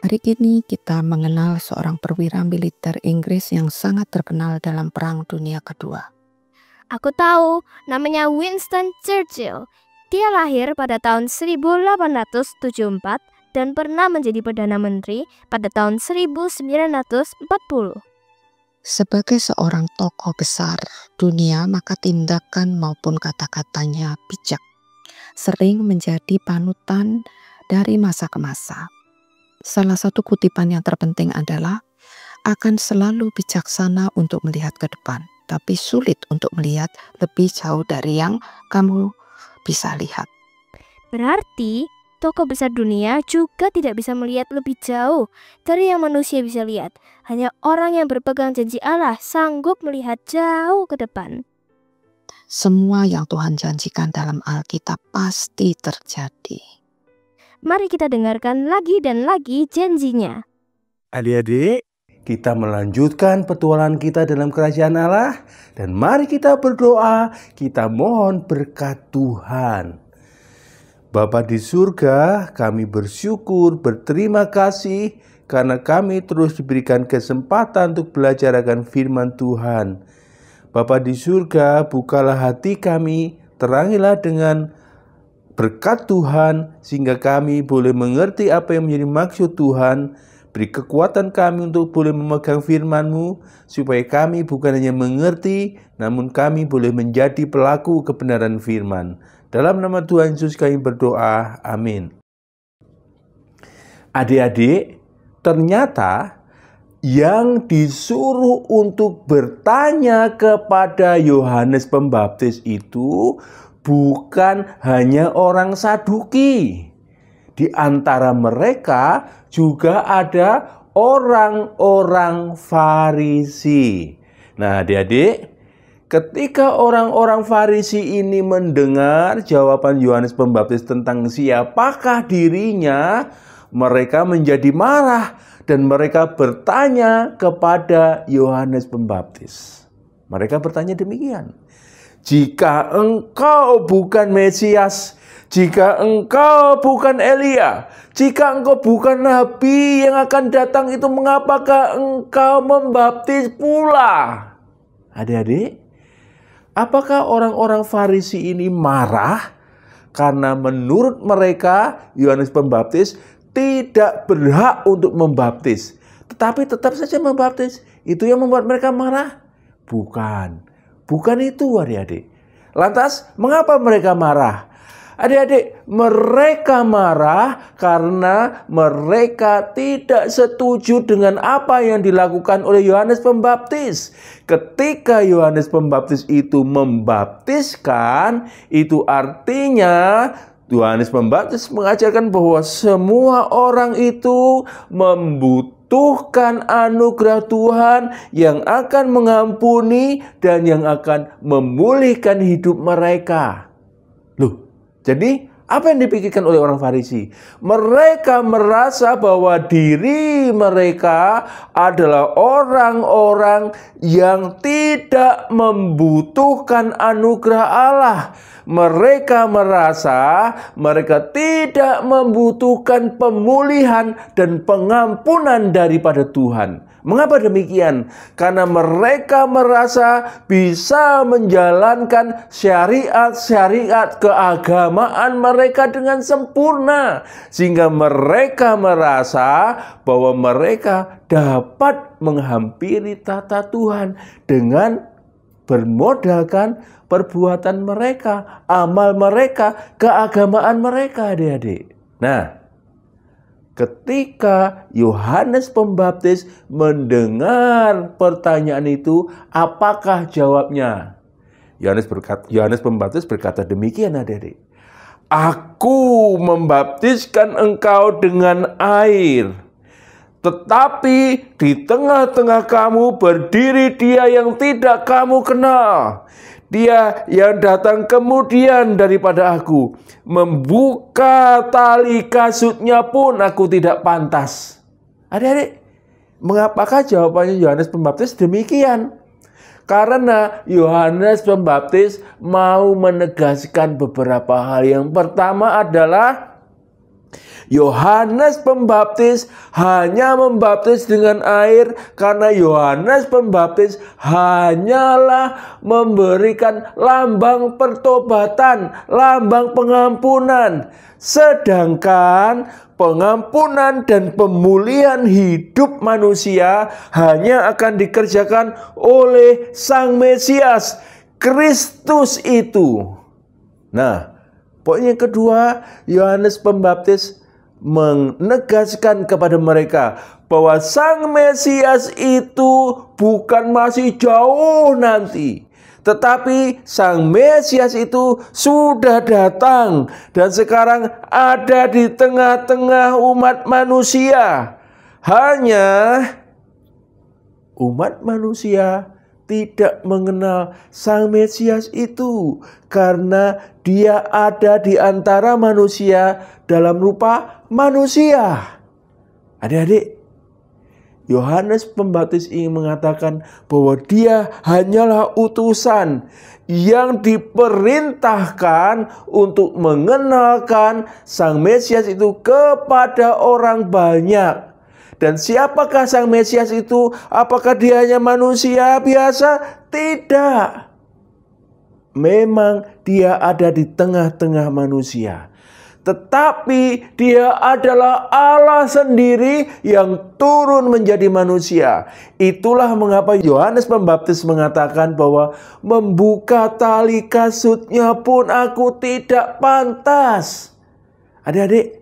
Hari ini kita mengenal seorang perwira militer Inggris yang sangat terkenal dalam Perang Dunia Kedua. Aku tahu, namanya Winston Churchill. Dia lahir pada tahun 1874 dan pernah menjadi Perdana Menteri pada tahun 1940. Sebagai seorang tokoh besar dunia, maka tindakan maupun kata-katanya bijak, sering menjadi panutan dari masa ke masa. Salah satu kutipan yang terpenting adalah, akan selalu bijaksana untuk melihat ke depan, tapi sulit untuk melihat lebih jauh dari yang kamu bisa lihat. Berarti, tokoh besar dunia juga tidak bisa melihat lebih jauh dari yang manusia bisa lihat. Hanya orang yang berpegang janji Allah sanggup melihat jauh ke depan. Semua yang Tuhan janjikan dalam Alkitab pasti terjadi. Mari kita dengarkan lagi dan lagi janjinya. Adik-adik, kita melanjutkan petualangan kita dalam kerajaan Allah. Dan mari kita berdoa, kita mohon berkat Tuhan. Bapa di surga, kami bersyukur, berterima kasih karena kami terus diberikan kesempatan untuk belajar akan firman Tuhan. Bapa di surga, bukalah hati kami, terangilah dengan berkat Tuhan, sehingga kami boleh mengerti apa yang menjadi maksud Tuhan. Beri kekuatan kami untuk boleh memegang firman-Mu, supaya kami bukan hanya mengerti, namun kami boleh menjadi pelaku kebenaran firman. Dalam nama Tuhan Yesus kami berdoa, amin. Adik-adik, ternyata yang disuruh untuk bertanya kepada Yohanes Pembaptis itu bukan hanya orang Saduki. Di antara mereka juga ada orang-orang Farisi. Nah, adik-adik, ketika orang-orang Farisi ini mendengar jawaban Yohanes Pembaptis tentang siapakah dirinya, mereka menjadi marah dan mereka bertanya kepada Yohanes Pembaptis. Mereka bertanya demikian, jika engkau bukan Mesias, jika engkau bukan Elia, jika engkau bukan Nabi yang akan datang itu, mengapakah engkau membaptis pula? Adik-adik, apakah orang-orang Farisi ini marah karena menurut mereka Yohanes Pembaptis tidak berhak untuk membaptis, tetapi tetap saja membaptis? Itu yang membuat mereka marah? Bukan itu, adik-adik. Lantas, mengapa mereka marah? Adik-adik, mereka marah karena mereka tidak setuju dengan apa yang dilakukan oleh Yohanes Pembaptis. Ketika Yohanes Pembaptis itu membaptiskan, itu artinya Yohanes Pembaptis mengajarkan bahwa semua orang itu membutuhkan anugerah Tuhan yang akan mengampuni dan yang akan memulihkan hidup mereka. Loh, jadi apa yang dipikirkan oleh orang Farisi? Mereka merasa bahwa diri mereka adalah orang-orang yang tidak membutuhkan anugerah Allah. Mereka merasa mereka tidak membutuhkan pemulihan dan pengampunan daripada Tuhan. Mengapa demikian? Karena mereka merasa bisa menjalankan syariat-syariat keagamaan mereka dengan sempurna, sehingga mereka merasa bahwa mereka dapat menghampiri tata Tuhan dengan bermodalkan perbuatan mereka, amal mereka, keagamaan mereka, adik-adik. Nah, ketika Yohanes Pembaptis mendengar pertanyaan itu, apakah jawabnya? Yohanes Pembaptis berkata demikian, adik-adik. Aku membaptiskan engkau dengan air, tetapi di tengah-tengah kamu berdiri Dia yang tidak kamu kenal. Dia yang datang kemudian daripada aku, membuka tali kasutnya pun aku tidak pantas. Adik-adik, mengapakah jawabannya Yohanes Pembaptis demikian? Karena Yohanes Pembaptis mau menegaskan beberapa hal. Yang pertama adalah Yohanes Pembaptis hanya membaptis dengan air karena Yohanes Pembaptis hanyalah memberikan lambang pertobatan, lambang pengampunan. Sedangkan pengampunan dan pemulihan hidup manusia hanya akan dikerjakan oleh Sang Mesias, Kristus itu. Nah, poin yang kedua, Yohanes Pembaptis menegaskan kepada mereka bahwa Sang Mesias itu bukan masih jauh nanti, tetapi Sang Mesias itu sudah datang dan sekarang ada di tengah-tengah umat manusia. Hanya umat manusia tidak mengenal Sang Mesias itu karena dia ada di antara manusia dalam rupa manusia. Adik-adik, Yohanes Pembaptis ingin mengatakan bahwa dia hanyalah utusan yang diperintahkan untuk mengenalkan Sang Mesias itu kepada orang banyak. Dan siapakah Sang Mesias itu? Apakah dia hanya manusia biasa? Tidak. Memang dia ada di tengah-tengah manusia. Tetapi dia adalah Allah sendiri yang turun menjadi manusia. Itulah mengapa Yohanes Pembaptis mengatakan bahwa membuka tali kasutnya pun aku tidak pantas. Adik-adik,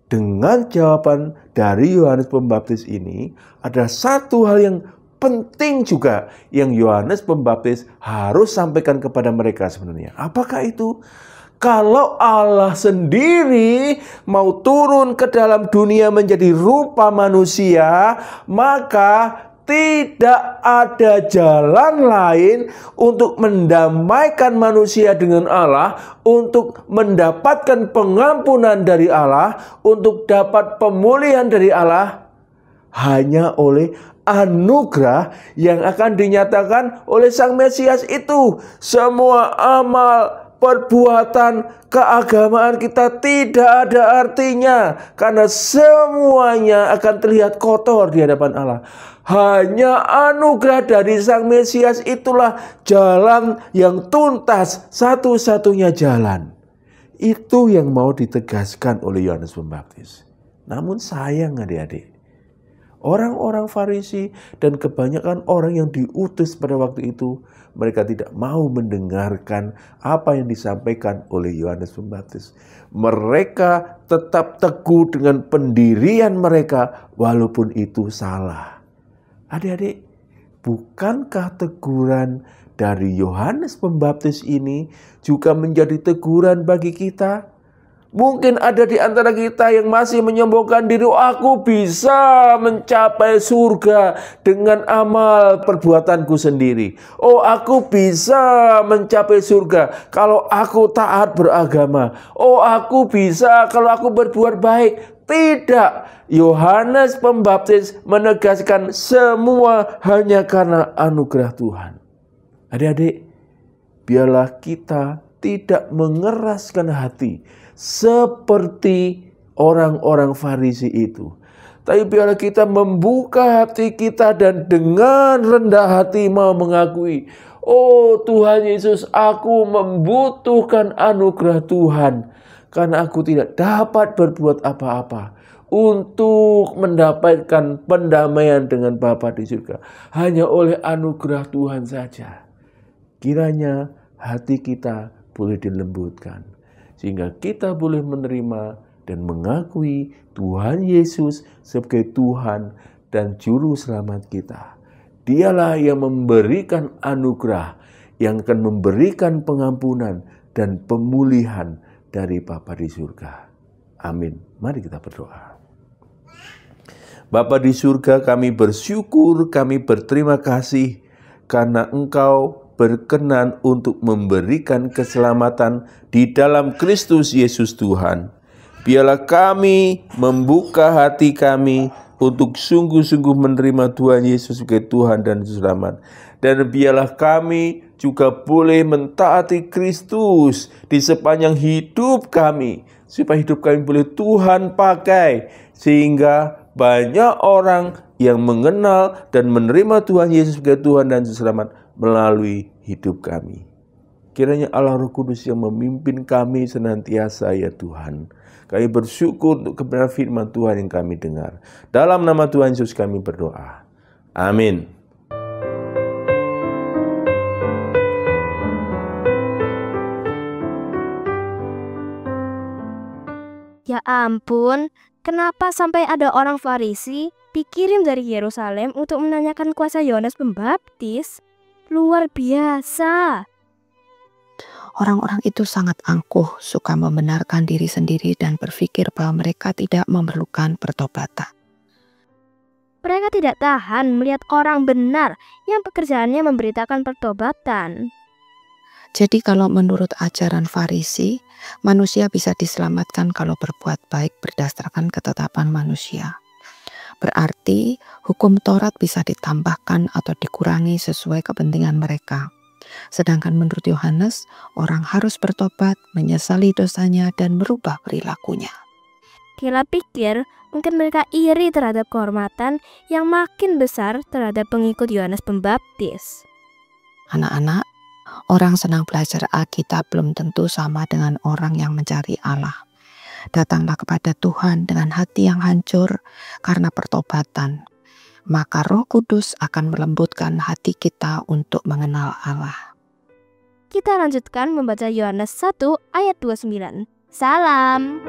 dengan jawaban dari Yohanes Pembaptis ini, ada satu hal yang penting juga yang Yohanes Pembaptis harus sampaikan kepada mereka sebenarnya. Apakah itu? Kalau Allah sendiri mau turun ke dalam dunia menjadi rupa manusia, maka tidak ada jalan lain untuk mendamaikan manusia dengan Allah, untuk mendapatkan pengampunan dari Allah, untuk dapat pemulihan dari Allah, hanya oleh anugerah yang akan dinyatakan oleh Sang Mesias itu. Semua amal, perbuatan, keagamaan kita tidak ada artinya karena semuanya akan terlihat kotor di hadapan Allah. Hanya anugerah dari Sang Mesias itulah jalan yang tuntas, satu-satunya jalan. Itu yang mau ditegaskan oleh Yohanes Pembaptis. Namun sayang adik-adik, orang-orang Farisi dan kebanyakan orang yang diutus pada waktu itu, mereka tidak mau mendengarkan apa yang disampaikan oleh Yohanes Pembaptis. Mereka tetap teguh dengan pendirian mereka walaupun itu salah. Adik-adik, bukankah teguran dari Yohanes Pembaptis ini juga menjadi teguran bagi kita? Mungkin ada di antara kita yang masih menyombongkan diri, aku bisa mencapai surga dengan amal perbuatanku sendiri. Oh, aku bisa mencapai surga kalau aku taat beragama. Oh, aku bisa kalau aku berbuat baik. Tidak, Yohanes Pembaptis menegaskan semua hanya karena anugerah Tuhan. Adik-adik, biarlah kita tidak mengeraskan hati seperti orang-orang Farisi itu. Tapi biarlah kita membuka hati kita dan dengan rendah hati mau mengakui, oh Tuhan Yesus, aku membutuhkan anugerah Tuhan. Karena aku tidak dapat berbuat apa-apa untuk mendapatkan pendamaian dengan Bapa di surga. Hanya oleh anugerah Tuhan saja. Kiranya hati kita boleh dilembutkan, sehingga kita boleh menerima dan mengakui Tuhan Yesus sebagai Tuhan dan Juru Selamat kita. Dialah yang memberikan anugerah, yang akan memberikan pengampunan dan pemulihan dari Bapa di surga. Amin. Mari kita berdoa. Bapa di surga, kami bersyukur, kami berterima kasih karena Engkau berkenan untuk memberikan keselamatan di dalam Kristus Yesus Tuhan. Biarlah kami membuka hati kami untuk sungguh-sungguh menerima Tuhan Yesus sebagai Tuhan dan Selamat. Dan biarlah kami juga boleh mentaati Kristus di sepanjang hidup kami. supaya hidup kami boleh Tuhan pakai, sehingga banyak orang yang mengenal dan menerima Tuhan Yesus sebagai Tuhan dan Juru Selamat melalui hidup kami. Kiranya Allah Roh Kudus yang memimpin kami senantiasa ya Tuhan. Kami bersyukur untuk kebenaran firman Tuhan yang kami dengar. Dalam nama Tuhan Yesus kami berdoa. Amin. Ya ampun, kenapa sampai ada orang Farisi dikirim dari Yerusalem untuk menanyakan kuasa Yohanes Pembaptis? Luar biasa. Orang-orang itu sangat angkuh, suka membenarkan diri sendiri dan berpikir bahwa mereka tidak memerlukan pertobatan. Mereka tidak tahan melihat orang benar yang pekerjaannya memberitakan pertobatan. Jadi kalau menurut ajaran Farisi, manusia bisa diselamatkan kalau berbuat baik berdasarkan ketetapan manusia. Berarti hukum Taurat bisa ditambahkan atau dikurangi sesuai kepentingan mereka. Sedangkan menurut Yohanes, orang harus bertobat, menyesali dosanya, dan merubah perilakunya. Kila pikir mungkin mereka iri terhadap kehormatan yang makin besar terhadap pengikut Yohanes Pembaptis. Anak-anak, orang senang belajar Alkitab belum tentu sama dengan orang yang mencari Allah. Datanglah kepada Tuhan dengan hati yang hancur karena pertobatan. Maka Roh Kudus akan melembutkan hati kita untuk mengenal Allah. Kita lanjutkan membaca Yohanes 1 ayat 29. Salam.